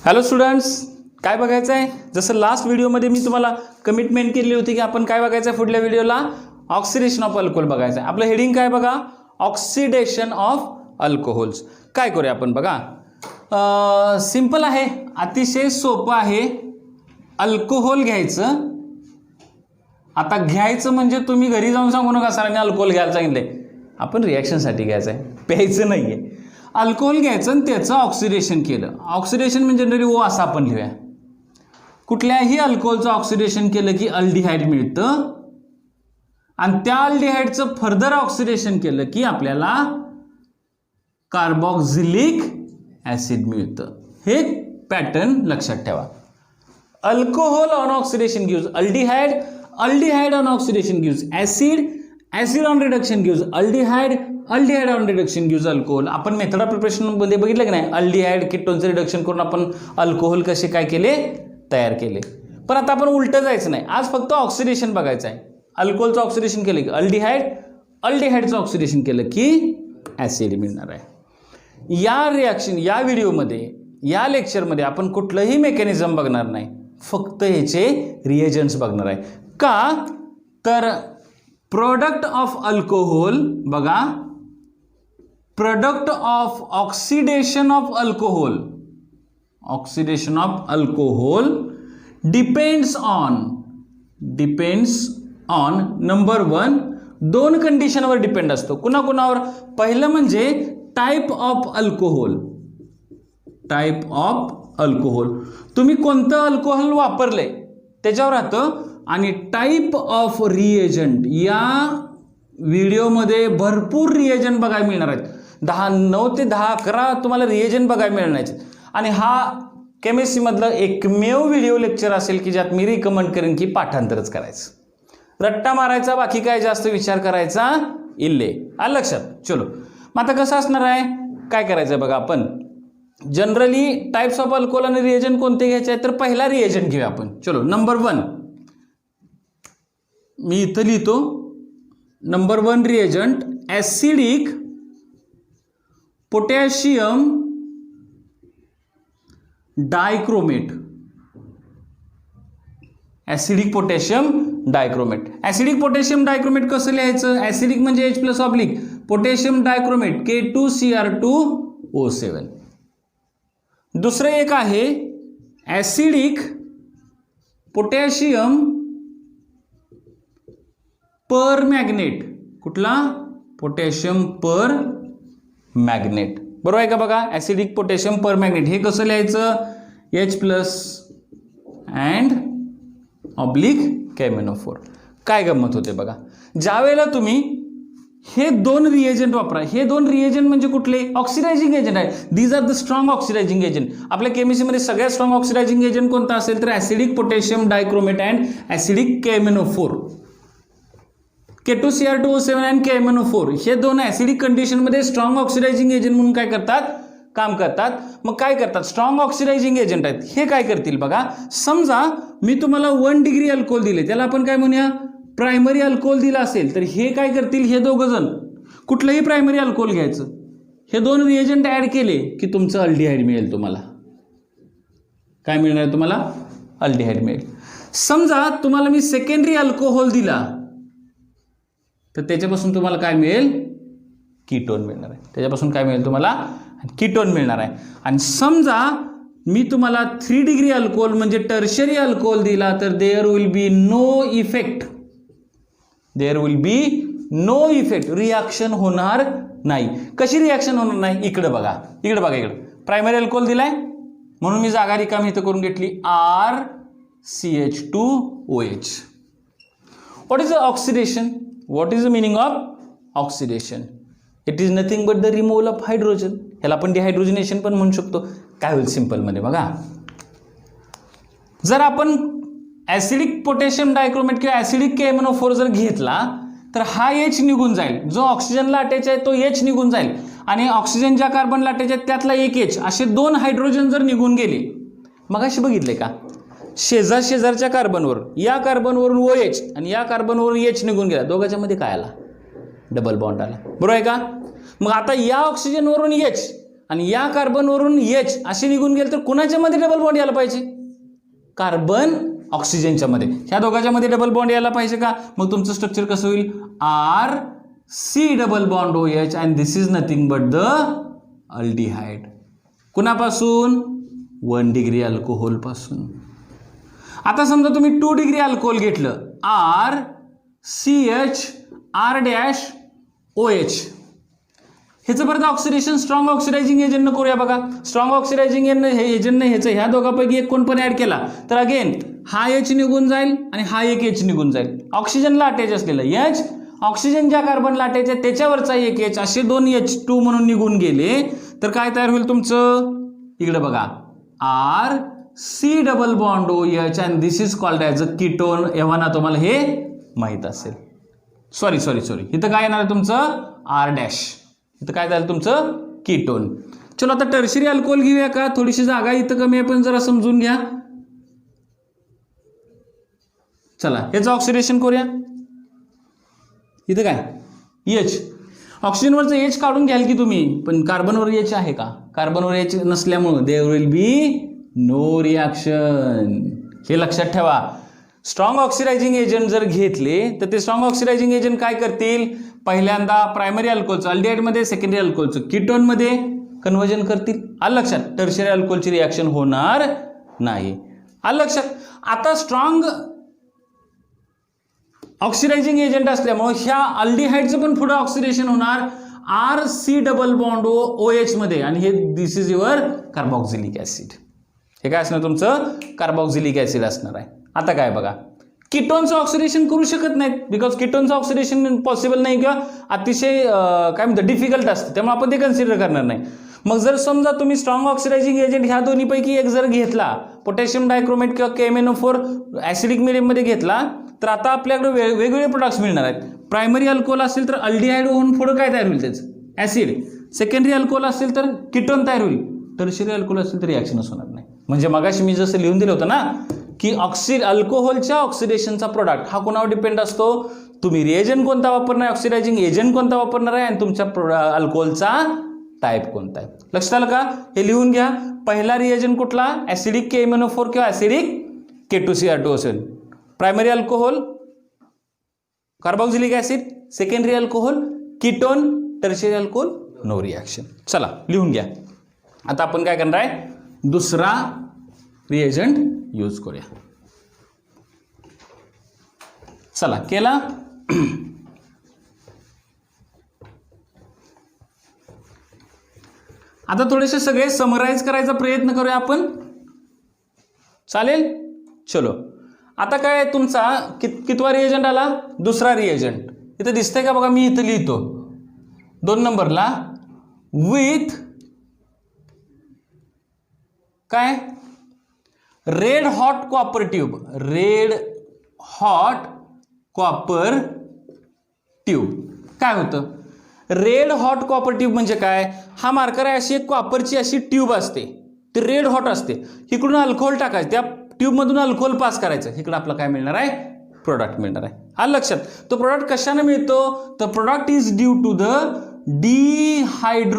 Hello students, काय बघायचं आहे? जसं लास्ट व्हिडिओमध्ये मी तुम्हाला कमिटमेंट केली होती की आपण काय बघायचं आहे, पुढल्या व्हिडिओला ऑक्सिडेशन ऑफ अल्कोहोल बघायचं आहे. आपलं हेडिंग काय बघा, ऑक्सिडेशन ऑफ अल्कोहोल्स. काय करूया आपण बघा, सिंपल आहे, अतिशय सोपं आहे. अल्कोहोल घ्यायचं. आता घ्यायचं म्हणजे तुम्ही घरी जाऊन सांगू नका सरांनी अल्कोहोल घ्यायला सांगितलंय. आपण रिॲक्शनसाठी घ्यायचं आहे, प्यायचं नाही आहे. अल्कोहोल घ्यायचं आणि त्याचं ऑक्सिडेशन केलं. ऑक्सिडेशन म्हणजे जनरली ओ असं आपण लिहूया. कुठल्याही अल्कोहोलचं ऑक्सिडेशन केलं की अल्डिहाइड मिळतं आणि त्या अल्डिहाइडचं फर्दर ऑक्सिडेशन केलं की आपल्याला कार्बोक्सिलिक ॲसिड मिळतं. हे पॅटर्न लक्षात ठेवा. Alcohol on oxidation gives aldehyde, aldehyde on oxidation gives acid, acid on reduction gives aldehyde, aldehyde on reduction gives alcohol. आपण मेथड ऑफ प्रिपरेशनमध्ये बघितलं की नाही, अल्डिहाइड कीटोनचं रिडक्शन करून आपण अल्कोहोल कसे काय केले, तयार केले. पण आता आपण उलटं जायचं नाही, आज फक्त ऑक्सिडेशन बघायचं आहे. अल्कोहोलचं ऑक्सिडेशन केलं की अल्डिहाइड, अल्डिहाइडचं ऑक्सिडेशन केलं की ॲसिड मिळणार आहे. या रिॲक्शन, या व्हिडिओमध्ये, या लेक्चरमध्ये आपण कुठलंही मेकॅनिझम बघणार नाही, फक्त ह्याचे रिएजंट्स बघणार आहे. का तर प्रोडक्ट ऑफ अल्कोहोल बघा, product of oxidation of alcohol, oxidation of alcohol depends on number one, दोन कंडिशनवर डिपेंड असतो. कुणाकुणावर? पहिलं म्हणजे type of alcohol. Type of alcohol, तुम्ही कोणतं अल्कोहोल वापरले त्याच्यावर राहतं. आणि टाईप ऑफ रिएजंट, या व्हिडिओमध्ये भरपूर रिएजंट बघायला मिळणार आहेत. 9 ते 11 तुम्हाला रिएजंट बघायला मिळणार आहेत. आणि हा केमिस्ट्रीमधलं एकमेव व्हिडिओ लेक्चर असेल की ज्यात मी रिकमेंड करेन की पाठांतरच करायचं, रट्टा मारायचा, बाकी काय जास्त विचार करायचा इल्ले. आलं लक्षात? चलो, मग आता कसं असणार आहे, काय करायचं बघा. आपण जनरली टाइप्स ऑफ अल्कोहोल आणि रिएजंट कोणते घ्यायचे आहेत, तर पहिला रिएजंट घेऊया आपण. चलो, नंबर 1 मी इथं लिहितो. Number 1 reagent acidic potassium dichromate. Acidic potassium dichromate. Acidic potassium dichromate कसं लिहायचं? ॲसिडिक म्हणजे H+ oblique potassium dichromate K2Cr2O7. दुसरं एक आहे ॲसिडिक पोटॅशियम पर मॅग्नेट. कुठला? पोटॅशियम पर मॅग्नेट. बरोबर आहे का? बघा, ॲसिडिक पोटॅशियम पर मॅग्नेट हे कसं लिहायचं? H+ and oblique KMnO4. काय गंमत होते बघा, ज्या वेळेला तुम्ही हे दोन रिएजंट वापरा. हे दोन रिएजंट म्हणजे कुठले? ऑक्सिडायझिंग एजंट आहे. These are the strong oxidizing agent. आपल्या केमिस्ट्रीमध्ये सगळ्यात स्ट्रॉंग ऑक्सिडायझिंग एजंट कोणता असेल तर acidic potassium dichromate and acidic KMnO4. K2Cr2O7 and KMnO4 हे दोन ॲसिडिक कंडिशनमध्ये स्ट्रॉंग ऑक्सिडायझिंग एजंट म्हणून काय करतात? काम करतात. मग काय करतात? स्ट्रॉंग ऑक्सिडायझिंग एजंट आहेत. हे काय करतील बघा, समजा मी तुम्हाला 1 डिग्री अल्कोहोल दिले, त्याला आपण काय म्हणूया, प्रायमरी अल्कोहोल दिला असेल, तर हे काय करतील, हे दोघं जण कुठलंही प्रायमरी अल्कोहोल घ्यायचं, हे दोन रिएजंट ॲड केले की तुमचं अल्डिहाइड मिळेल. तुम्हाला काय मिळणार? तुम्हाला अल्डिहाइड मिळेल. समजा तुम्हाला मी सेकंडरी अल्कोहोल दिला तर त्याच्यापासून तुम्हाला काय मिळेल? कीटोन मिळणार आहे. त्याच्यापासून काय मिळेल तुम्हाला? कीटोन मिळणार आहे. आणि समजा मी तुम्हाला 3 डिग्री अल्कोहोल म्हणजे टर्शरी अल्कोहोल दिला तर there will be no effect. There will be no effect. Reaction होणार नाही. कशी रिॲक्शन होणार नाही? इकडे बघा, इकडे बघा, इकडे प्रायमरी अल्कोहोल दिलाय म्हणून मी जागा रिकामी इथं करून घेतली, RCH2OH. What is the oxidation? What is the meaning of oxidation? It is nothing but the removal of hydrogen. ह्याला आपण डिहायड्रोजनेशन पण म्हणू शकतो. काय होईल सिंपलमध्ये बघा, जर आपण ॲसिडिक पोटॅशियम डायक्रोमेट किंवा ॲसिडिक KMnO4 जर घेतला तर हा H निघून जाईल. जो ऑक्सिजनला अटॅच आहे तो H निघून जाईल आणि ऑक्सिजन ज्या कार्बनला अटॅच आहे त्यातला एक H, असे 2 हायड्रोजन जर निघून गेले, मगाशी बघितले का, शेजारच्या कार्बनवर, या कार्बनवरून OH आणि या कार्बनवरून H निघून गेला, दोघांच्या मध्ये काय आला? डबल बॉन्ड आला. बरोबर आहे का? मग आता या ऑक्सिजनवरून H आणि या कार्बनवरून H असे निघून गेले तर कुणाच्या मध्ये डबल बॉन्ड यायला पाहिजे? कार्बन ऑक्सिजनच्या मध्ये. ह्या दोघांच्या मध्ये डबल बॉन्ड यायला पाहिजे का? मग तुमचं स्ट्रक्चर कसं होईल? RC double bond OH and this is nothing but the aldehyde. कुणापासून? 1 डिग्री अल्कोहोल पासून. आता समजा तुम्ही 2 डिग्री अल्कोहोल घेतलं, RCH ह्याचं परत ऑक्सिडेशन स्ट्रॉंग ऑक्सिडायझिंग एजंटनं करूया बघा. स्ट्रॉंग ऑक्सिडायझिंग एजंटनं ह्या दोघांपैकी एक कोण पण ऍड केला तर अगेन हा H निघून जाईल आणि हा एक H निघून जाईल. ऑक्सिजनला अटॅच असलेला H, ऑक्सिजन ज्या कार्बनला अटॅच आहे त्याच्यावरचा एक H, असे दोन H2 म्हणून निघून गेले तर काय तयार होईल तुमचं? इकडे बघा, RC double bond OH and this is called as a ketone. एव्हा तुम्हाला हे माहित असेल. सॉरी इथं काय येणार आहे तुमचं? R'. इथं काय झालं तुमचं? कीटोन. चलो आता टर्शरी अल्कोहोल घेऊया का? थोडीशी जागा इथं कमी आहे पण जरा समजून घ्या. चला याचं ऑक्सिडेशन करूया. इथं काय? H. ऑक्सिजनवरचं H काढून घ्याल की तुम्ही, पण कार्बनवर H आहे का? कार्बनवर H नसल्यामुळे there will be no reaction. हे लक्षात ठेवा. स्ट्रॉंग ऑक्सिडायझिंग एजंट जर घेतले तर ते स्ट्रॉंग ऑक्सिडायझिंग एजंट काय करतील? पहिल्यांदा प्रायमरी अल्कोहोलचं अल्डिहाइडमध्ये, सेकंडरी अल्कोहोलचं कीटोनमध्ये कन्व्हर्जन करतील. आलं लक्षात? टर्शरी अल्कोहोलची रिॲक्शन होणार नाही. आलं लक्षात? आता स्ट्रॉंग ऑक्सिडायझिंग एजंट असल्यामुळे ह्या अल्डिहाइडचं पण पुढे ऑक्सिडेशन होणार RC डबल बॉन्ड OH मध्ये आणि हे दिस इज युअर कार्बॉक्झिलिक ऍसिड. हे काय असणार तुमचं? कार्बॉक्झिलिक ऍसिड असणार आहे. आता काय बघा, कीटोनचं ऑक्सिडेशन करू शकत नाहीत बिकॉज कीटोनचं ऑक्सिडेशन पॉसिबल नाही किंवा अतिशय काय म्हणतात डिफिकल्ट असतं, त्यामुळे आपण ते कन्सिडर करणार नाही. मग जर समजा तुम्ही स्ट्रॉंग ऑक्सिडायझिंग एजंट ह्या दोन्हीपैकी एक जर घेतला, पोटॅशियम डायक्रोमेट किंवा KMnO4 ऍसिडिक मीडियममध्ये घेतला तर आता आपल्याकडे वेगवेगळे प्रोडक्ट्स मिळणार आहेत. प्रायमरी अल्कोहोल असेल तर अल्डिहाइड होऊन पुढे काय तयार होईल? त्याचं ऍसिड. सेकंडरी अल्कोहोल असेल तर कीटोन तयार होईल. टर्शरी अल्कोहोल असेल तर रिॲक्शनच होणार नाही. म्हणजे मगाशी मी जसं लिहून दिलं होतं ना की अल्कोहोलच्या ऑक्सिडेशनचा प्रोडक्ट हा कोणावर डिपेंड असतो? तुम्ही रिएजंट कोणता वापरणार, ऑक्सिडायझिंग एजंट कोणता वापरणार आहे आणि तुमच्या अल्कोहोलचा टाईप कोणता आहे. लक्षात आलं का? हे लिहून घ्या. पहिला रिएजंट कुठला? ऍसिडिक KMnO4 किंवा ऍसिडिक K2Cr2 असेल. Primary alcohol carboxylic acid, secondary alcohol ketone, tertiary alcohol no reaction. चला लिहून घ्या. आता आपण काय करणार आहे? दुसरा रिएजंट यूज करूया. चला केला. आता थोडेसे सगळे समराइज करायचा प्रयत्न करूया आपण. चालेल? चलो आता काय तुमचा कितवा रिएजंट आला? दुसरा रिएजंट. इथं दिसतंय का बघा? मी इथं लिहितो 2 नंबरला विथ काय? Red hot copper tube. Red hot copper tube. काय होतं? रेड हॉट कॉपर ट्यूब म्हणजे काय? हा मार्कर आहे, अशी एक कॉपरची अशी ट्यूब असते, ती रेड हॉट असते. इकडून अल्कोहोल टाकायचं, त्या ट्यूबमधून अल्कोहोल पास करायचं. इकडं आपलं काय मिळणार आहे? प्रोडक्ट मिळणार आहे. आलं लक्षात? तो प्रोडक्ट कशाने मिळतो? The product is due to the dehydrogenation.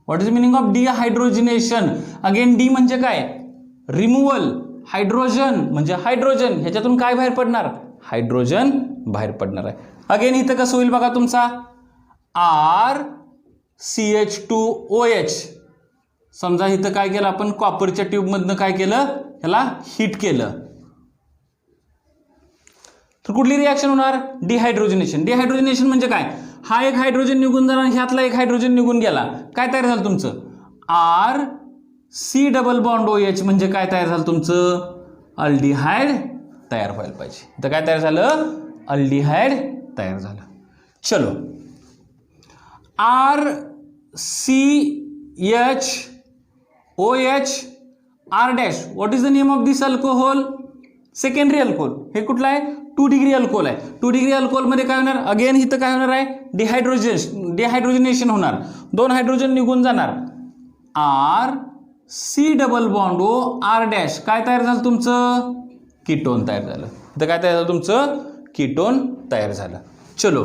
What is the meaning of dehydrogenation? Again de म्हणजे काय? रिमूव्हल. हायड्रोजन म्हणजे हायड्रोजन. ह्याच्यातून काय बाहेर पडणार? हायड्रोजन बाहेर पडणार आहे. अगेन इथं कसं होईल बघा तुमचा RCH2OH. समजा इथं काय केलं आपण? कॉपरच्या ट्यूबमधनं काय केलं? ह्याला हीट केलं तर कुठली रिॲक्शन होणार? डिहायड्रोजिनेशन. डिहायड्रोजिनेशन म्हणजे काय? हा एक हायड्रोजन निघून जाणार, ह्यातला एक हायड्रोजन निघून गेला. काय तयार झालं तुमचं? RC डबल बॉन्ड OH म्हणजे काय तयार झालं तुमचं? अल्डिहाइड तयार व्हायला पाहिजे. तर काय तयार झालं? अल्डिहाइड तयार झालं. चलो RCHOH R'. What is the name of this alcohol? Secondary alcohol. हे कुठलं आहे? 2 डिग्री अल्कोहोल आहे. 2 डिग्री अल्कोहोलमध्ये काय होणार? अगेन इथं काय होणार आहे? डिहायड्रोजिनेशन होणार. 2 हायड्रोजन निघून जाणार. RC double bond R'. काय तयार झालं तुमचं? कीटोन तयार झालं. इथं काय तयार झालं तुमचं? कीटोन तयार झालं. चलो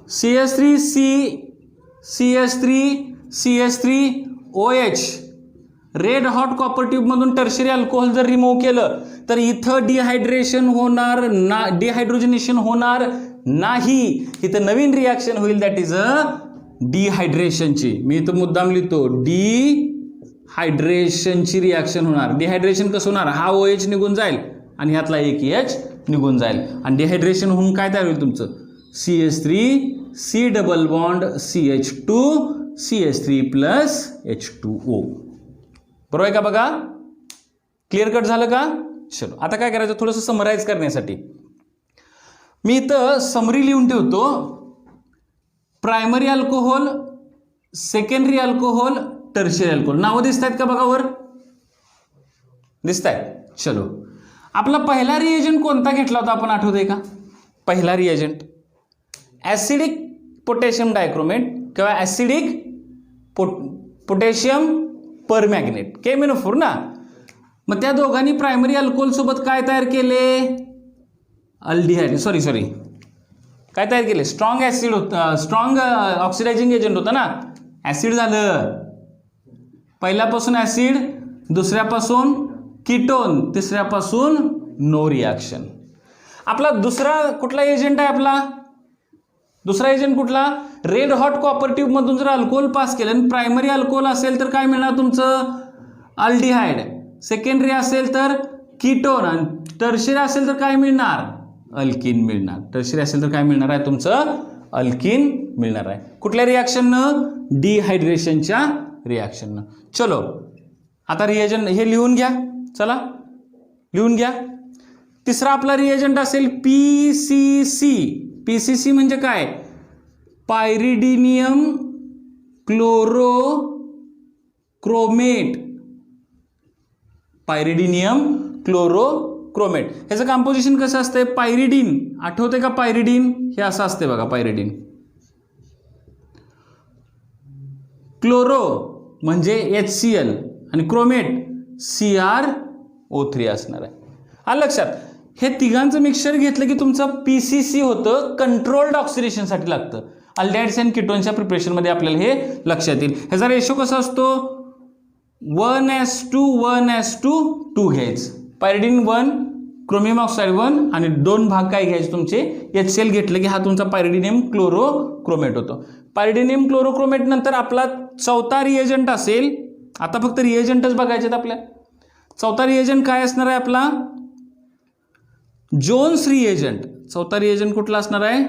CH3CH3CH3OH रेड हॉट कॉपर ट्यूबमधून टर्शियरी अल्कोहोल जर रिमूव्ह केलं तर इथं डिहायड्रेशन होणार ना, डिहायड्रोजनेशन होणार नाही. इथं नवीन रिॲक्शन होईल, दॅट इज अ डिहायड्रेशनची. मी इथं मुद्दाम लिहितो, डिहायड्रेशनची रिॲक्शन होणार. डिहायड्रेशन कसं होणार, हा OH निघून जाईल आणि ह्यातला एक H निघून जाईल आणि डिहायड्रेशन होऊन काय तयार होईल तुमचं, CH3C double bond CH2 CH3 plus H2O. बरोबर आहे का बघा, क्लिअर कट झालं का. चलो आता काय करायचं, थोडंसं समराईज करण्यासाठी मी इथं समरी लिहून ठेवतो. Primary alcohol, secondary alcohol, tertiary alcohol. नावं दिसत आहेत का बघा वर, दिसत आहेत. चलो आपला पहिला रिएजंट कोणता घेतला होता आपण, आठवतंय का. पहिला रिएजंट ॲसिडिक पोटॅशियम डायक्रोमेट किंवा ॲसिडिक पोटॅशियम परमॅग्नेट, केमिनोफोर ना. मग त्या दोघांनी प्रायमरी अल्कोहोल सोबत काय तयार केले, अल्डिहाइड सॉरी काय तयार केले, स्ट्रॉंग ॲसिड होतं, स्ट्रॉंग ऑक्सिडायझिंग एजंट होतं ना. ॲसिड झालं, पहिल्यापासून ॲसिड, दुसऱ्यापासून कीटोन, तिसऱ्यापासून नो रिॲक्शन. आपला दुसरा कुठला एजंट आहे, आपला दुसरा एजंट कुठला, रेड हॉट कॉपर ट्यूब मधून जर अल्कोहोल पास केलं आणि प्रायमरी अल्कोहोल असेल तर काय मिळणार तुमचं, अल्डिहाइड. सेकंडरी असेल तर कीटोन आणि टर्शियरी असेल तर काय मिळणार, अल्किन मिळणार. टर्शियरी असेल तर काय मिळणार आहे तुमचं, अल्किन मिळणार आहे. कुठल्या रिॲक्शननं, डिहायड्रेशनच्या रिॲक्शननं. चलो आता रिएजंट हे लिहून घ्या, चला लिहून घ्या. तिसरा आपला रिएजंट असेल PCC. PCC म्हणजे काय, पायरिडिनियम क्लोरोक्रोमेट. पायरिडिनियम क्लोरोक्रोमेट. ह्याचं कंपोजिशन कसं असतंय, पायरिडिन, आठवते का पायरिडिन, हे असं असते बघा पायरिडिन. क्लोरो म्हणजे HCl आणि क्रोमेट CrO3 असणार आहे. आलं लक्षात. हे तिघांचं मिक्सचर घेतलं की तुमचं PCC होतं, कंट्रोल्ड ऑक्सिडेशनसाठी लागतं. अल्डिहाइड्स अँड कीटोनच्या प्रिपरेशनमध्ये आपल्याला हे लक्षात येईल. ह्याचा रेशो कसा असतो, 1:1:2 घ्यायचं. पायरिडिन 1, क्रोमियम ऑक्साईड 1 आणि 2 भाग काय घ्यायचे तुमचे, HCl घेतलं की हा तुमचा पायरिडिनियम क्लोरोक्रोमेट होतो. पायरिडिनियम क्लोरोक्रोमेट नंतर आपला चौथा रिएजंट असेल. आता फक्त रिएजंटच बघायचे आहेत आपल्या. चौथा रिएजंट काय असणार आहे आपला, जोन्स रिएजंट. चौथा रिएजंट कुठला असणार आहे,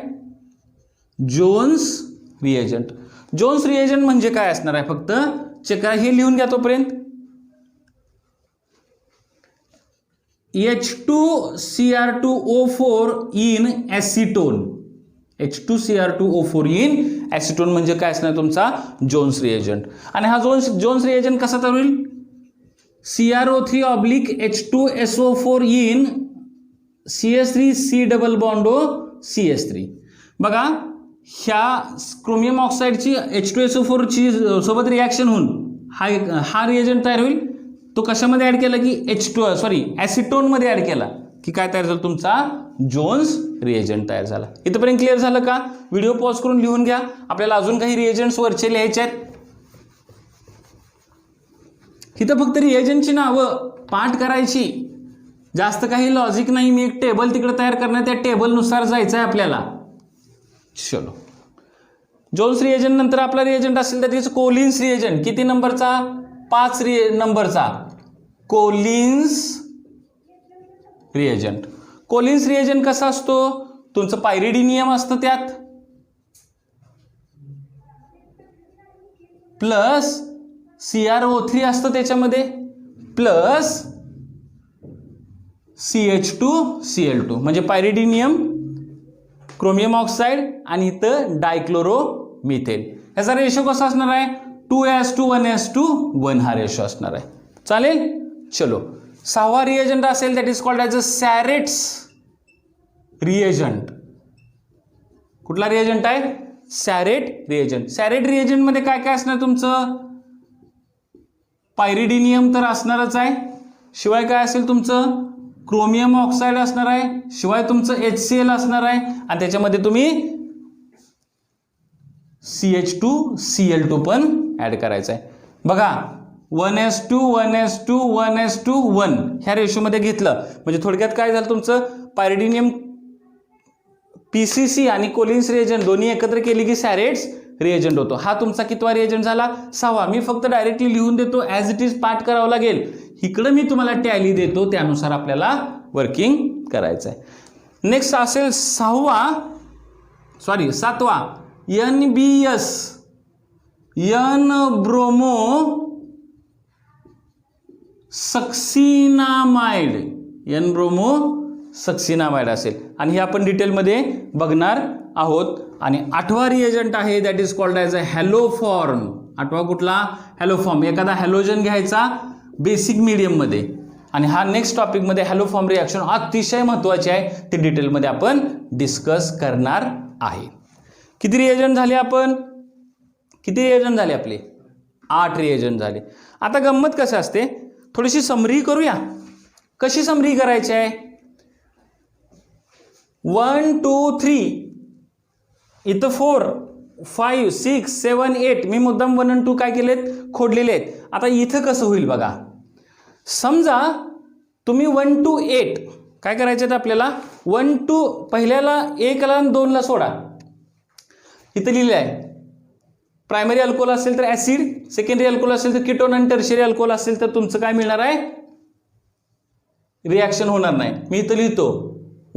जोन्स रिएजंट. जोन्स रिएजंट म्हणजे काय असणार आहे, फक्त चेक करा, हे लिहून घ्या तोपर्यंत. H2Cr2O4 in acetone. H2Cr2O4 in acetone म्हणजे काय असणार तुमचा, जोन्स रिएजंट. आणि हा जोन्स रिएजंट कसा तयार होईल, CrO3/H2SO4 in CH3C double bond CH3. बघा ह्या क्रोमियम ऑक्साईडची H2SO4 ची सोबत रिॲक्शन होऊन हा रिएजंट तयार होईल. तो कशामध्ये ऍड केला की ॲसिटोन मध्ये ऍड केला की काय तयार झालं तुमचा, जोन्स रिएजंट तयार झाला. इथपर्यंत क्लिअर झालं का. व्हिडिओ पॉज करून लिहून घ्या, आपल्याला अजून काही रिएजंट्स वरचे लिहायचे आहेत. इथं फक्त रिएजंटची नावं पाठ करायची, जास्त काही लॉजिक नाही. मी एक टेबल तिकडे तयार करणार, त्या टेबलनुसार जायचं आहे आपल्याला. चलो जोन्स रिएजंट नंतर आपला रिएजंट असेल तर त्याचं कोलिन्स रिएजंट. किती नंबरचा, 5 नंबरचा कोलिन्स रिएजंट. कोलिन्स रिएजंट कसा असतो, तुमचं पायरिडिनियम असतं त्यात प्लस CrO3 असतं त्याच्यामध्ये प्लस CH2Cl2 म्हणजे पायरिडिनियम, क्रोमियम ऑक्साईड आणि इथं डायक्लोरोमिथेन. ह्याचा रेशो कसा असणार आहे, 2:1:1 हा रेशो असणार आहे. चालेल. चलो सहावा रिएजंट असेल that is called as a Sarett's reagent. कुठला रिएजंट आहे, सॅरेट रिएजंट. सॅरेट रिएजंट मध्ये काय काय असणार तुमचं, पायरिडिनियम तर असणारच आहे, शिवाय काय असेल तुमचं क्रोमियम ऑक्साईड असणार आहे, शिवाय तुमचं HCl असणार आहे आणि त्याच्यामध्ये तुम्ही CH2Cl2 पण ऍड करायचा आहे. बघा 1s2 1s2 1s2 1 ह्या रेशोमध्ये घेतलं म्हणजे थोडक्यात काय झालं तुमचं पायरिडिनियम PCC आणि कोलिन्स रिएजंट दोन्ही एकत्र केली की सॅरेट्स रिएजंट होतो. हा तुमचा कितवा रिएजंट झाला? 6वा. मी फक्त डायरेक्टली लिहून देतो, ॲज इट इज पाठ करावं लागेल. इकडं मी तुम्हाला टॅली देतो, त्यानुसार आपल्याला वर्किंग करायचं आहे. नेक्स्ट असेल 7वा NBS N bromo succinimide N bromo succinimide असेल आणि हे आपण डिटेलमध्ये बघणार आहोत. आणि 8वा रिएजंट आहे that is called as a haloform. 8वा कुठला? हॅलोफॉर्म. एखादा हॅलोजन घ्यायचा बेसिक मीडियममध्ये आणि हा नेक्स्ट टॉपिकमध्ये हॅलोफॉर्म रिॲक्शन अतिशय महत्त्वाची आहे, ते डिटेलमध्ये आपण डिस्कस करणार आहे. किती रिएजंट झाले आपण? किती रिएजंट झाले आपले? 8 रिएजंट झाले. आता गंमत कसं असते, थोडीशी समरी करूया. कशी समरी करायची आहे? 1 2 3 इथं 4 5 6 7 8 मी मुद्दाम 1 आणि 2 काय केलेत? खोडलेले आहेत. आता इथं कसं होईल बघा. समजा तुम्ही 1 to 8 काय करायचं आहे आपल्याला? 1 to पहिल्याला 1 ला आणि 2 ला सोडा. इथं लिहिलं आहे प्रायमरी अल्कोहोल असेल तर ऍसिड, सेकंडरी अल्कोहोल असेल तर कीटोन आणि टर्शियरी अल्कोहोल असेल तर तुमचं काय मिळणार आहे? रिॲक्शन होणार नाही. मी इथं लिहितो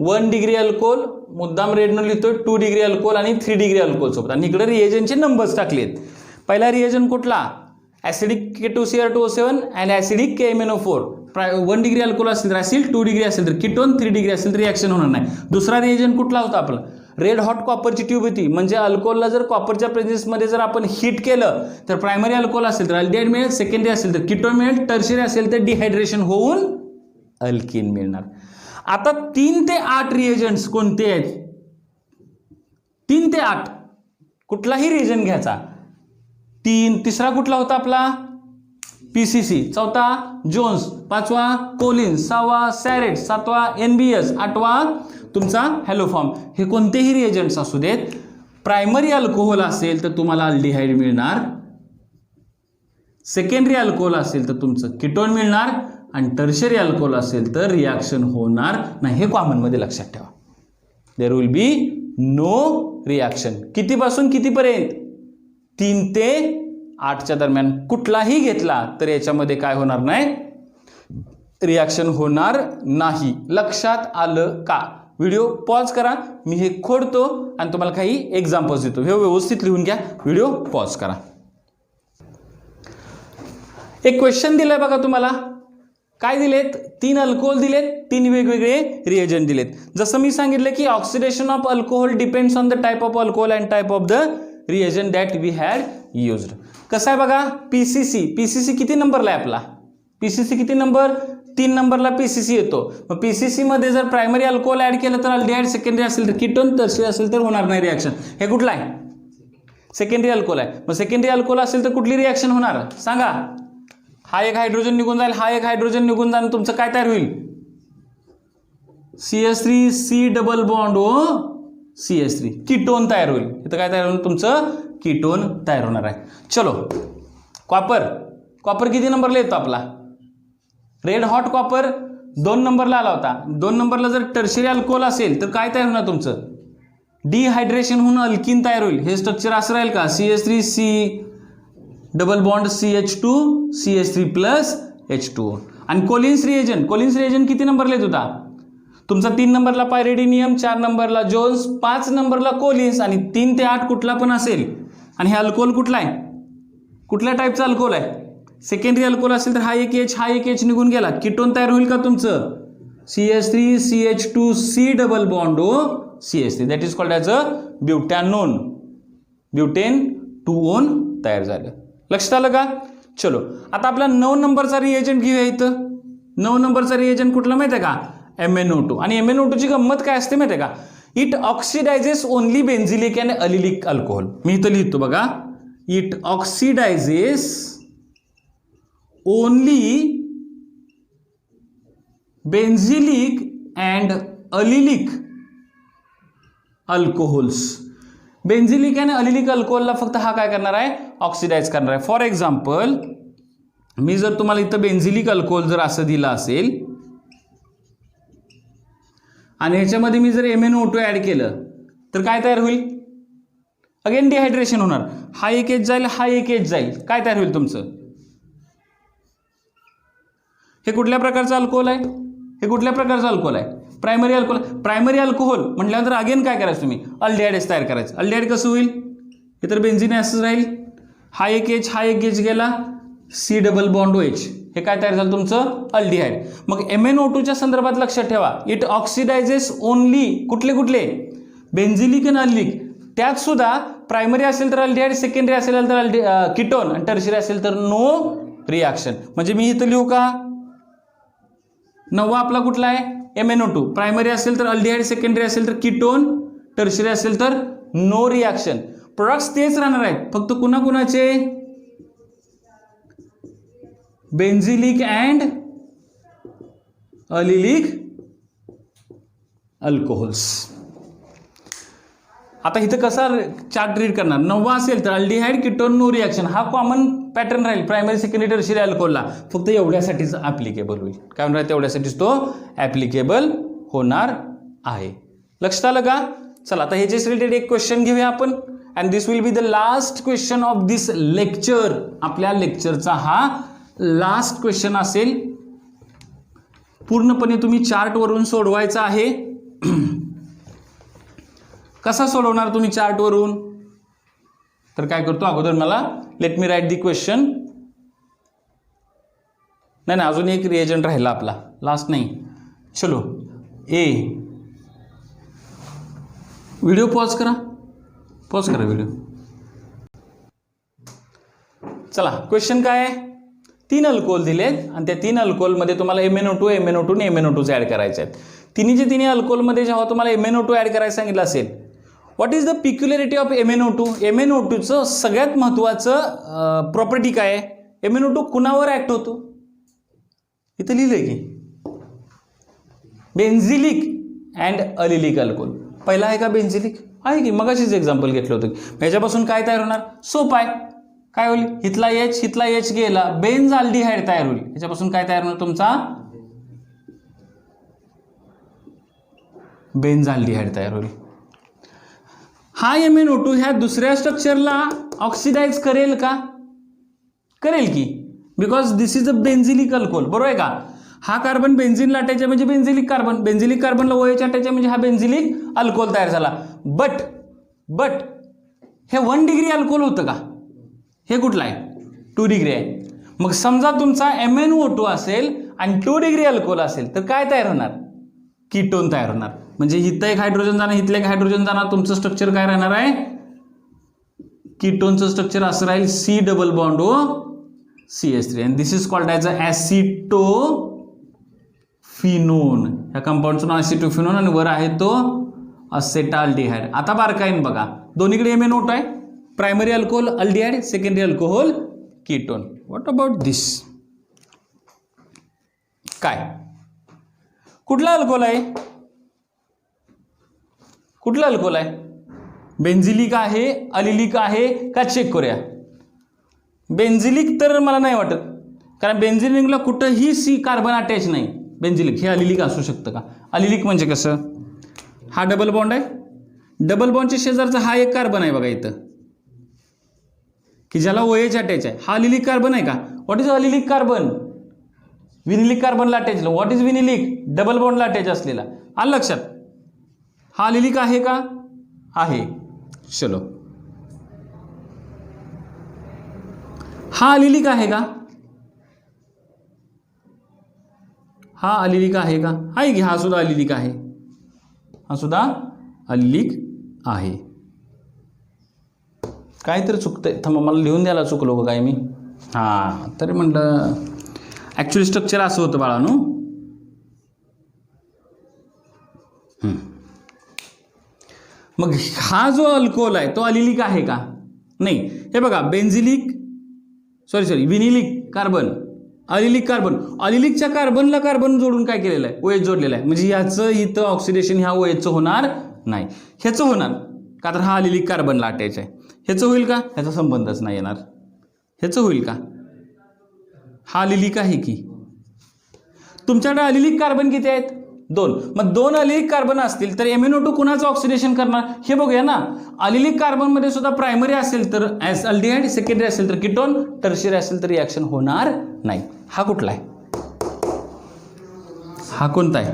1 डिग्री अल्कोहोल, मुद्दाम रेडनं लिहितोय 2 डिग्री अल्कोहोल आणि 3 डिग्री अल्कोहोल सोबत आणि इकडे रिएजंटचे नंबर्स टाकलेत. पहिला रिएजंट कुठला? ऍसिडिक K2Cr2O7 आणि ऍसिडिक KMnO4. 1 डिग्री अल्कोहोल असेल तर ऍसिड, 2 डिग्री असेल तर कीटोन, 3 डिग्री असेल तर रिॲक्शन होणार नाही. दुसरा रिएजंट कुठला होता आपला? रेड हॉट कॉपरची ट्यूब होती. म्हणजे अल्कोहोलला जर कॉपरच्या प्रेझेन्समध्ये जर आपण हीट केलं तर प्रायमरी अल्कोहोल असेल तर अल्डिहाइड मिळेल, सेकंडरी असेल तर कीटोन मिळेल, टर्शियरी असेल तर डिहायड्रेशन होऊन अल्कीन मिळणार. आता 3 ते 8 रिएजंट्स कोणते आहेत? 3 ते 8 कुठलाही रिएजंट घ्यायचा. 3. तिसरा कुठला होता आपला? PCC. चौथा जोन्स. 5वा कोलिन्स. 6वा सॅरेट. 7वा NBS. 8वा तुमचा हॅलोफॉर्म. हे कोणतेही रिएजंट्स असू देत, प्रायमरी अल्कोहोल असेल तर तुम्हाला अल्डिहाइड मिळणार, सेकंडरी अल्कोहोल असेल तर तुमचं कीटोन मिळणार आणि टर्शियरी अल्कोहोल असेल तर रिॲक्शन होणार नाही. हे कॉमन मध्ये लक्षात ठेवा. There will be no reaction. कितीपासून कितीपर्यंत? 3 ते 8च्या दरम्यान कुठलाही घेतला तर याच्यामध्ये काय होणार नाही? रिॲक्शन होणार नाही. लक्षात आलं का? व्हिडिओ पॉज करा, मी हे खोडतो आणि तुम्हाला काही एक्झाम्पल्स देतो. हे व्यवस्थित लिहून घ्या. व्हिडिओ पॉज करा. एक क्वेश्चन दिलाय बघा तुम्हाला. काय दिलेत? 3 अल्कोहोल दिलेत, 3 वेगवेगळे रिएजंट दिलेत. जसं मी सांगितलं की oxidation of alcohol depends on the type of alcohol and type of the reagent that we had used. कसं आहे बघा, PCC किती नंबरला आहे आपला? PCC किती नंबर? 3 नंबरला PCC येतो. मग PCC मध्ये जर प्रायमरी अल्कोहोल ऍड केलं तर अल्डिहाइड, सेकंडरी असेल तर कीटोन, टर्शियरी असेल तर होणार नाही रिॲक्शन. हे कुठलं आहे? सेकंडरी अल्कोहोल आहे. मग सेकंडरी अल्कोहोल असेल तर कुठली रिॲक्शन होणार सांगा? हा एक हायड्रोजन निघून जाईल, हा एक हायड्रोजन निघून जाईल, तुमचं काय तयार होईल? CH3C double bond O CH3 ketone तयार होईल. इथं काय तयार होईल? तुमचं कीटोन तयार होणार आहे. चलो कॉपर किती नंबरला येतो आपला? रेड हॉट कॉपर 2 नंबरला आला होता. 2 नंबरला जर टर्शियरी अल्कोहोल असेल तर काय तयार होणार तुमचं? डिहायड्रेशन होऊन अल्कीन तयार होईल. हे स्ट्रक्चर असं राहील का? CH3C double bond CH2 CH3 plus H2O. आणि कोलिन्स रिएजंट किती नंबरला येत होता तुमचा? 3 नंबरला पायरिडिनियम, 4 नंबरला जोन्स, 5 नंबरला कोलिन्स आणि 3 ते 8 कुठला पण असेल. आणि हे अल्कोहोल कुठला आहे? कुठल्या टाईपचा अल्कोहोल आहे? सेकंडरी अल्कोहोल असेल तर हा एक H निघून गेला, कीटोन तयार होईल का तुमचं? CH3 CH2C double bond O CH3 that is called as a butanone. Butane 2 तयार झालं. लक्षात आलं का? चलो आता आपला 9 नंबरचा रिएजंट घेऊया. इथं 9 नंबरचा रिएजंट कुठला माहिती आहे का? MnO2. आणि MnO2 ची गंमत काय असते माहिती आहे का? It oxidises only benzylic and allylic alcohol. मी इथं लिहितो बघा, it oxidises only benzylic and allylic alcohols. Benzylic आणि अलिलिक अल्कोहोलला फक्त हा काय करणार आहे, ऑक्सिडाइज करणार आहे. फॉर एक्झाम्पल मी जर तुम्हाला इथं बेन्झिलिक अल्कोहोल जर असं दिलं असेल आणि ह्याच्यामध्ये मी जर MnO2 ऍड केलं तर काय तयार होईल, अगेन डिहायड्रेशन होणार. हा एक एच जाईल, हा एक एच जाईल, काय तयार होईल तुमचं, हे कुठल्या प्रकारचं अल्कोहोल आहे, हे कुठल्या प्रकारचं अल्कोहोल आहे, प्रायमरी अल्कोहोल. प्रायमरी अल्कोहोल म्हटल्यानंतर अगेन काय करायचं तुम्ही, अल्डिहाइड तयार करायचं. अल्डिहाइड कसं होईल, हे तर बेन्झिन असंच राहील, हा एक एच, हा एक एच गेला, C डबल बॉन्ड OH, हे काय तयार झालं तुमचं, अल्डिहाइड. मग MnO2च्या संदर्भात लक्षात ठेवा, इट ऑक्सिडायझेस ओनली कुठले कुठले, बेन्झिलिक आणि अलिलिक. त्यात सुद्धा प्रायमरी असेल तर अल्डिहाइड, सेकंडरी असेल तर कीटोन आणि टर्शियरी असेल तर नो रिॲक्शन. म्हणजे मी इथं लिहू का, नववा आपला कुठला आहे, MnO2. प्रायमरी असेल तर अल्डिहाइड, सेकंडरी असेल तर कीटोन, टर्शियरी असेल तर नो रिॲक्शन. प्रोडक्ट्स तेच राहणार आहेत, फक्त कुणाकुणाचे, बेन्झिलिक अँड अलिलिक अल्कोहोल्स. आता इथं कसा चार्ट रीड करणार, नववा असेल तर अल्डिहाइड, कीटोन, नो रिॲक्शन, हा कॉमन पॅटर्न राहील प्रायमरी, सेकंडरी, टर्शियरी अल्कोहोलला, फक्त एवढ्यासाठीच ॲप्लिकेबल होईल. काय म्हणणार, तेवढ्यासाठीच तो ॲप्लिकेबल होणार आहे. लक्षात आलं का. चला आता ह्याच्याच रिलेटेड एक क्वेश्चन घेऊया आपण, and this will be the last question of this lecture. आपल्या लेक्चरचा हा लास्ट क्वेश्चन असेल. पूर्णपणे तुम्ही चार्टवरून सोडवायचा आहे. कसा सोडवणार तुम्ही चार्टवरून, तर काय करतो अगोदर मला let me write the question. नाही अजून एक रिएजंट राहिला आपला, लास्ट नाही. चलो ए, व्हिडिओ पॉज करा व्हिडिओ. चला क्वेश्चन काय आहे, 3 अल्कोहोल दिलेत आणि त्या 3 अल्कोहोलमध्ये तुम्हाला MnO2 आणि MnO2 ऍड करायचे आहेत. तिन्ही अल्कोहोलमध्ये जेव्हा तुम्हाला MnO2 ऍड करायला सांगितलं असेल, what is the peculiarity of MnO2. MnO2चं सगळ्यात महत्त्वाचं प्रॉपर्टी काय आहे, MnO2 कुणावर ऍक्ट होतो, इथं लिहिलंय की बेन्झिलिक अँड अलिलिक अल्कोहोल. पहिला आहे का बेन्झिलिक, आहे की मगाशीच एक्झाम्पल घेतलं होतं. ह्याच्यापासून काय तयार होणार, सोपं आहे, काय होईल, हितला एच गेला, बेन्झ अल्डिहाइड तयार होईल. ह्याच्यापासून काय तयार होणार तुमचा, बेन्झ अल्डिहाइड तयार होईल. हा MnO2 ह्या दुसऱ्या स्ट्रक्चरला ऑक्सिडाइज करेल का, करेल की, because this is a benzylic alcohol, बरोबर आहे का. हा कार्बन बेन्झिनला अटॅच आहे म्हणजे बेन्झिलिक कार्बन, बेन्झिलिक कार्बनला OH अटॅच आहे म्हणजे हा बेन्झिलिक अल्कोहोल तयार झाला. बट हे 1 डिग्री अल्कोहोल होतं का, हे कुठलं आहे, 2 डिग्री आहे. मग समजा तुमचा MnO2 असेल आणि 2 डिग्री अल्कोहोल असेल तर काय तयार होणार, कीटोन तयार होणार. म्हणजे इथं एक हायड्रोजन जाणार, इथलं एक हायड्रोजन जाणार, तुमचं स्ट्रक्चर काय राहणार आहे, कीटोनचं स्ट्रक्चर असं राहील C double bond O CH3 and this is called as a acetophenone. ह्या कंपाऊंडचं नाव ॲसिटोफिनोन आणि वर आहे तो असेटाल्डिहाइड. आता बारकाईन बघा, दोन्हीकडे MnO2 आहे, primary alcohol aldehyde, secondary alcohol ketone. What about this, काय कुठला अल्कोहोल आहे, कुठला अल्कोहोल आहे, बेन्झिलिक आहे, अलिलिक आहे का, चेक करूया. बेन्झिलिक तर मला नाही वाटत, कारण बेन्झिलिकला कुठंही C कार्बन अटॅच नाही. बेन्झिलिक हे अलिलिक असू शकतं का, अलिलिक म्हणजे कसं, हा डबल बॉन्ड आहे, डबल बॉन्डच्या शेजारचा हा एक कार्बन आहे बघा इथं की ज्याला OH अटॅच आहे, हा अलिलिक कार्बन आहे का. What is allylic carbon, vinylic कार्बनला attach. What is vinylic, double बॉन्डला अटॅच असलेला. आलं लक्षात, हा अलिलिक आहे का, आहे. चलो हा अलिलिक आहे का, हा अलिलिक आहे का, आहे की, हा सुद्धा अलिलिक आहे, हा सुद्धा अलिलिक आहे. काय तर चुकतंय, थांबा मला लिहून द्यायला चुकलो का काय मी, हां तरी म्हटलं ॲक्च्युअली स्ट्रक्चर असं होतं बाळांनो. मग हा जो अल्कोहोल आहे तो अलिलिक आहे का, नाही. हे बघा बेन्झिलिक विनिलिक कार्बन, अलिलिक कार्बन, अलिलिकच्या कार्बनला कार्बन जोडून काय केलेलं आहे, OH जोडलेला आहे. म्हणजे याचं इथं ऑक्सिडेशन ह्या OHचं होणार नाही, ह्याचं होणार. का तर हा अलिलिक कार्बनला अटॅच आहे. ह्याचं होईल का? ह्याचा संबंधच नाही येणार. ह्याचं होईल का? हा अलिलिक आहे की. तुमच्याकडे अलिलिक कार्बन किती आहेत? 2. मग 2 अलिलिक कार्बन असतील तर MnO2 कुणाचं ऑक्सिडेशन करणार हे बघूया ना. अलिलिक कार्बन मध्ये सुद्धा प्रायमरी असेल तर ॲस अल्डिहाइड, सेकंडरी असेल तर कीटोन, टर्शियरी असेल तर रिॲक्शन होणार नाही. हा कुठला आहे? हा कोणता आहे?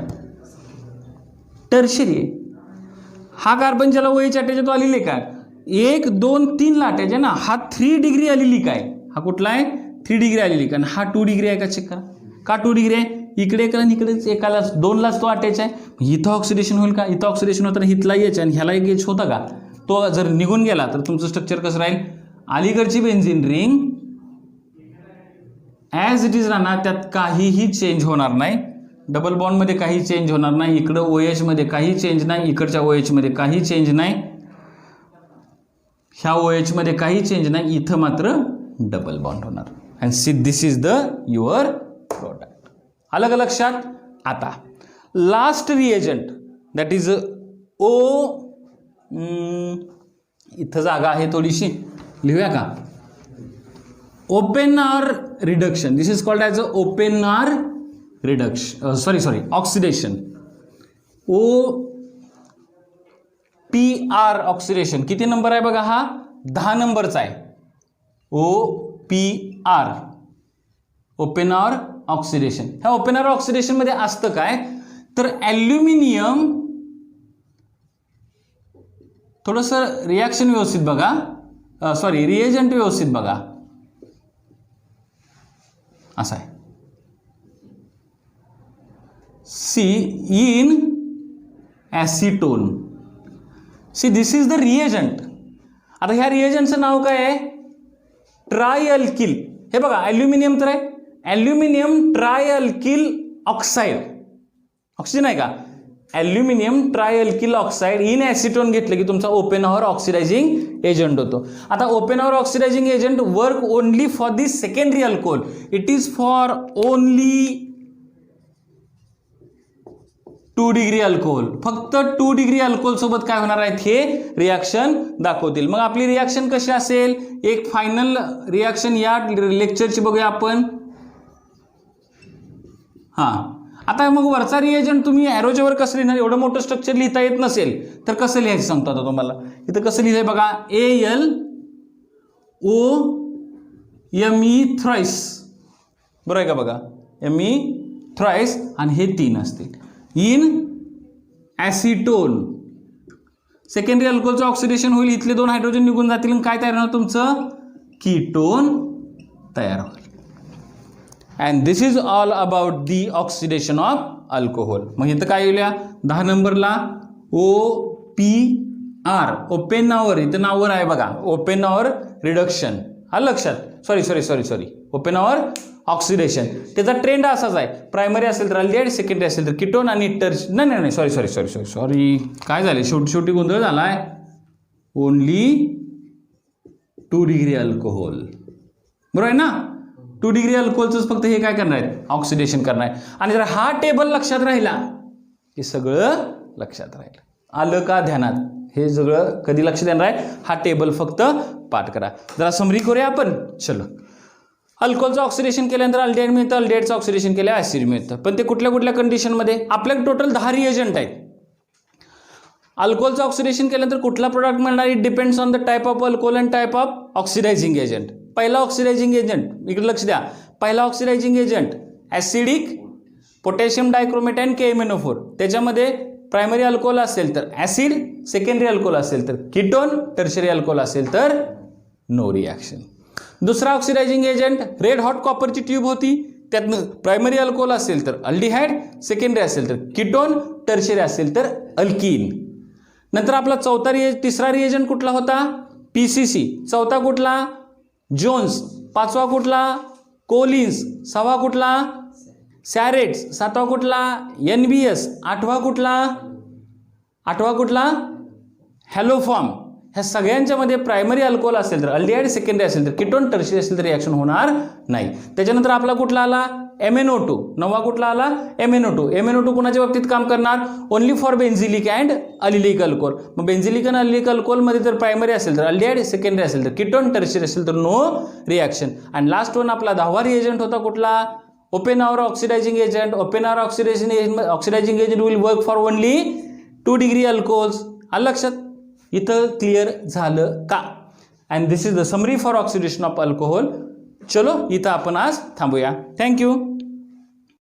टर्शियरी. हा कार्बन ज्याला OH अटॅच आहे तो अलिलिक आहे. 1, 2, 3 ला अटॅच आहे ना. हा 3 डिग्री अलिलिक आहे. हा कुठला आहे? 3 डिग्री अलिलिक. आणि हा 2 डिग्री आहे का? चेक करा. का 2 डिग्री आहे? इकडे एकाला आणि इकडेच एकाला 2लाच तो अटॅच आहे. इथं ऑक्सिडेशन होईल का? इथं ऑक्सिडेशन होताना इथला एच आणि ह्याला एक एच होता का? तो जर निघून गेला तर तुमचं स्ट्रक्चर कसं राहील? अलीकडची benzene ring as it is राहणार, त्यात काहीही चेंज होणार नाही. डबल बॉन्डमध्ये काही चेंज होणार नाही. इकडं OH मध्ये काही चेंज नाही. इकडच्या OH मध्ये काही चेंज नाही. ह्या OH मध्ये काही चेंज नाही. इथं मात्र डबल बॉन्ड होणार. And see this is the your product. अलग लक्षात. आता last reagent that is O. इथं जागा आहे थोडीशी, लिहूया का? Oppenauer reduction. This is called as a Oppenauer reduction. Sorry oxidation. OPR oxidation. किती नंबर आहे बघा? हा 10 नंबरचा आहे. OPR Oppenauer oxidation. ह्या ओपन आर ऑक्सिडेशन मध्ये असतं काय तर ॲल्युमिनियम, थोडंसं रिॲक्शन व्यवस्थित बघा, सॉरी रिएजंट व्यवस्थित बघा. असं आहे. See in acetone. See this is the reagent. आता ह्या रिएजंटचं नाव काय आहे? ट्रायअल्किल. हे बघा ॲल्युमिनियम तर आहे. Aluminium trialkyl oxide. ऑक्सिजन आहे का? Aluminium trialkyl oxide in acetone घेतलं की तुमचा ओपन आवर ऑक्सिडायझिंग एजंट होतो. आता Oppenauer oxidising agent work only for the secondary alcohol. It is for only 2 degree alcohol. फक्त 2 डिग्री अल्कोहोल सोबत काय होणार आहेत? हे रिॲक्शन दाखवतील. मग आपली रिॲक्शन कशी असेल? एक फायनल रिॲक्शन या लेक्चरची बघूया आपण. आता मग वरचा रिएजंट तुम्ही ॲरोच्या वर कसं लिहिणार? एवढं मोठं स्ट्रक्चर लिहिता येत नसेल तर कसं लिहायचं सांगतो आता तुम्हाला. इथं कसं लिहिलंय बघा. ALOMe thrice. बरोबर आहे का? बघा Me थ्राईस आणि हे 3 असतील. In acetone. सेकंडरी अल्कोहोलचं ऑक्सिडेशन होईल. इथले 2 हायड्रोजन निघून जातील आणि काय तयार होणार तुमचं? कीटोन तयार होईल. And this is all about the oxidation of alcohol. मग इथं काय येऊया? 10 नंबरला OPR ओपन आवर. इथं नावर आहे बघा. ओपन आवर रिडक्शन. हा लक्षात. सॉरी ओपन आवर ऑक्सिडेशन. त्याचा ट्रेंड असाच आहे. प्रायमरी असेल तर अल्डिहाइड, सेकंडरी असेल तर कीटोन आणि नाही सॉरी काय झाले? शेवटी गोंधळ झाला आहे. Only 2 degree alcohol. बरोबर आहे ना? 2 डिग्री अल्कोहोलच फक्त हे काय करणार आहेत? ऑक्सिडेशन करणार आहे. आणि जर हा टेबल लक्षात राहिला हे सगळं लक्षात राहिलं. आलं का ध्यानात? हे सगळं कधी लक्षात येणार आहे? हा टेबल फक्त पाठ करा. जरा समरी करूया आपण. चलो. अल्कोहोलचं ऑक्सिडेशन केल्यानंतर अल्डिहाइड मिळतं. अल्डिहाइडचं ऑक्सिडेशन केल्या ॲसिड मिळतं. पण ते कुठल्या कंडिशनमध्ये? आपल्याकडे टोटल 10 रिएजंट आहेत. अल्कोहोलचं ऑक्सिडेशन केल्यानंतर कुठला प्रोडक्ट मिळणार? It depends on the type of alcohol and type of oxidizing agent. पहिला ऑक्सिडायझिंग एजंट, इकडे लक्ष द्या. पहिला oxidizing agent acidic potassium dichromate and KMnO4. त्याच्यामध्ये प्रायमरी अल्कोहोल असेल तर ॲसिड, सेकंडरी अल्कोहोल असेल तर कीटोन, टर्शियरी अल्कोहोल असेल तर नो रिॲक्शन. दुसरा ऑक्सिडायझिंग एजंट रेड हॉट कॉपरची ट्यूब होती. त्यातनं प्रायमरी अल्कोहोल असेल तर अल्डिहाइड, सेकंडरी असेल तर कीटोन, टर्शियरी असेल तर अल्कीन. नंतर आपला तिसरा रिएजंट कुठला होता? PCC. चौथा कुठला? जोन्स. 5वा कुठला? कोलिन्स. 6वा कुठला? सॅरेट्स. 7वा कुठला? NBS. 8वा कुठला? हॅलोफॉर्म. ह्या सगळ्यांच्या मध्ये प्रायमरी अल्कोहोल असेल तर अल्डिहाइड, सेकंडरी असेल तर कीटोन, टर्शियरी असेल तर रिॲक्शन होणार नाही. त्याच्यानंतर आपला कुठला आला? MnO2, नववा कुठला आला MnO2. MnO2 कुणाच्या बाबतीत काम करणार, only for बेन्झिलिक and allylic alcohol. मग बेन्झिलिक आणि अलिलिक अल्कोहोल मध्ये जर प्रायमरी असेल तर अल्डिहाइड, सेकंडरी असेल तर कीटोन, टर्शियरी असेल तर नो रिॲक्शन. आणि लास्ट वन आपला 10वा रिएजंट होता कुठला, Oppenauer oxidising agent. Oppenauer oxidising agent will work for only 2 degree alcohols. आलं लक्षात, इथं क्लिअर झालं का. And this is the summary for oxidation of alcohol. चलो इथं आपण आज थांबूया. थँक्यू.